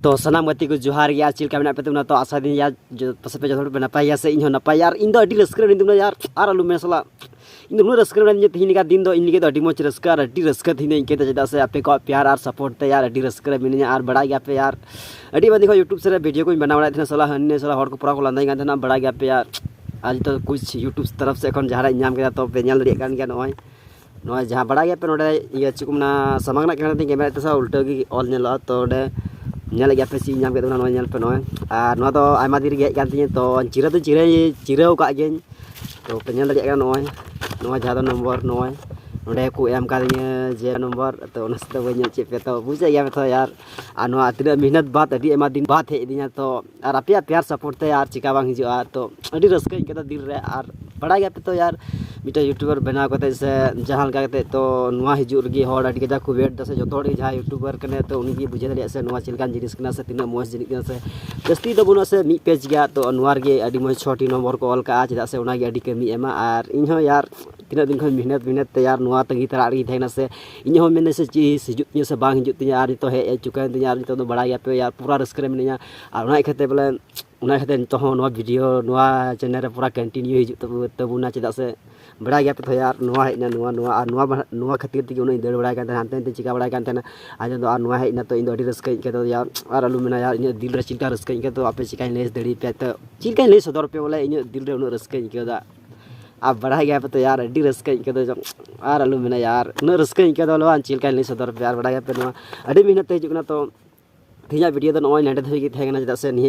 तो सनाम गति को जोहार गया चिलका मेना पे तुमना तो आशा दिन यार जो पसे पे जो नपाय से इन नपाय यार इन दो अडी रस्कर इन तुमना यार आर आलू में सला इन नु रस्कर इन तीन का दिन दो इन के तो अडी मोच रस्कर अडी रस्कर थी इनके तो जदा से आपे को प्यार और सपोर्ट ते यार अडी रस्कर मिने यार बड़ा गया पे यार अडी बंदी को यूट्यूब से वीडियो को बनावड़ा थे सला हन्ने सला हर को पूरा को लांदाई गान था बड़ा गया पे यार आज तो कुछ यूट्यूब तरफ से एखन जहारा नाम के तो पे नेल दरिया गान गया नय नय जहां बड़ा गया पे नोडे ये चिकुमना समागना के कैमरा ते सा उल्टा की ऑल नेला तो डे नेल गया पे सी नाम के तो नेल पे नय आर नो तो आयमा दिन गे गान तो चिरा तो चिराव का गे तो पे नेल दरिया नय नय जहां नंबर नय नोडे को एम का जे नंबर तो नस्ते बने चे पे तो बुझे गया तो यार आ तीन मेहनत बात अभी एमा दिन बात है दिना तो और आपे प्यार सपोर्ट ते यार चिका बांग हिजुआ तो अभी रस्के के दिल रे और बड़ा गया पे तो यार मिटा यूट्यूबर बनाव करते से जहां करते तो नुआ हिजु रगी हॉड अडी के को वेट दसे जतो हॉड जहां यूट्यूबर कने तो उनी बुझे दरिया से नुआ चिलकान जिनिस कना से तीन मोज जिनिस कना से जस्ती तो बुना से मी पेज गया तो नुआर गे अडी मोज 6 नंबर को ऑल का चदा से उना गे अडी कमी एमा और इन हो यार तीन दिन खन मेहनत ते यार नुआ तंगी तरा रगी थैना से इन हो मेने से चीज हिजु से बांग हिजु तिया और तो हे चुका तिया और तो बड़ा गया पे यार पूरा रस्कर मिनिया और उना खेते बोले उना खेते तो नुआ वीडियो नुआ चैनल रे पूरा कंटिन्यू हिजु तबुना चदा से बड़ा गया पे तो यार नुआ हेना नुआ खातिर ती उन दड़ बड़ाกันहानते चिका बड़ाกันआज तो नुआ हेना तो इन दो अडी रस्का के तो यार और आलू मेना यार इन दिल रे चिका रस्का के तो आपे चिका लेस दड़ी पे तो चिका ले सदर पे बोले इन दिल रे उन रस्का के दा अब बड़ा गया पे तो यार अडी रस्का के तो और आलू मेना यार उन रस्का के तो लो चिका ले सदर पे यार बड़ा गया पे नुआ अडी मेहनत हिजुना तो तीना वीडियो तो नय नेडे धोगी थेगना जदा से नि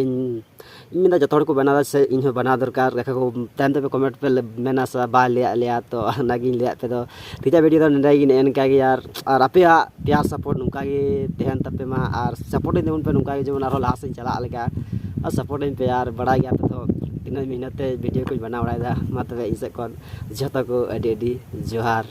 इनदा जतोड़ को बनादा से इन बना दरकार रेखा को टाइम तो कमेंट पे मेना सा बा लिया तो नागिन लिया पे तो तीना वीडियो तो नेडे गिन एनका गे यार और आपे प्यार सपोर्ट नुका गे तेहन तपे मा और सपोर्ट देउन पे नुका गे जेमन आरो लास्ट से चला लेका और सपोर्ट पे यार बड़ा गया पे तो तीना मेहनत वीडियो को बना बड़ा मा तबे इसे कोन जतो को अडी जोहार।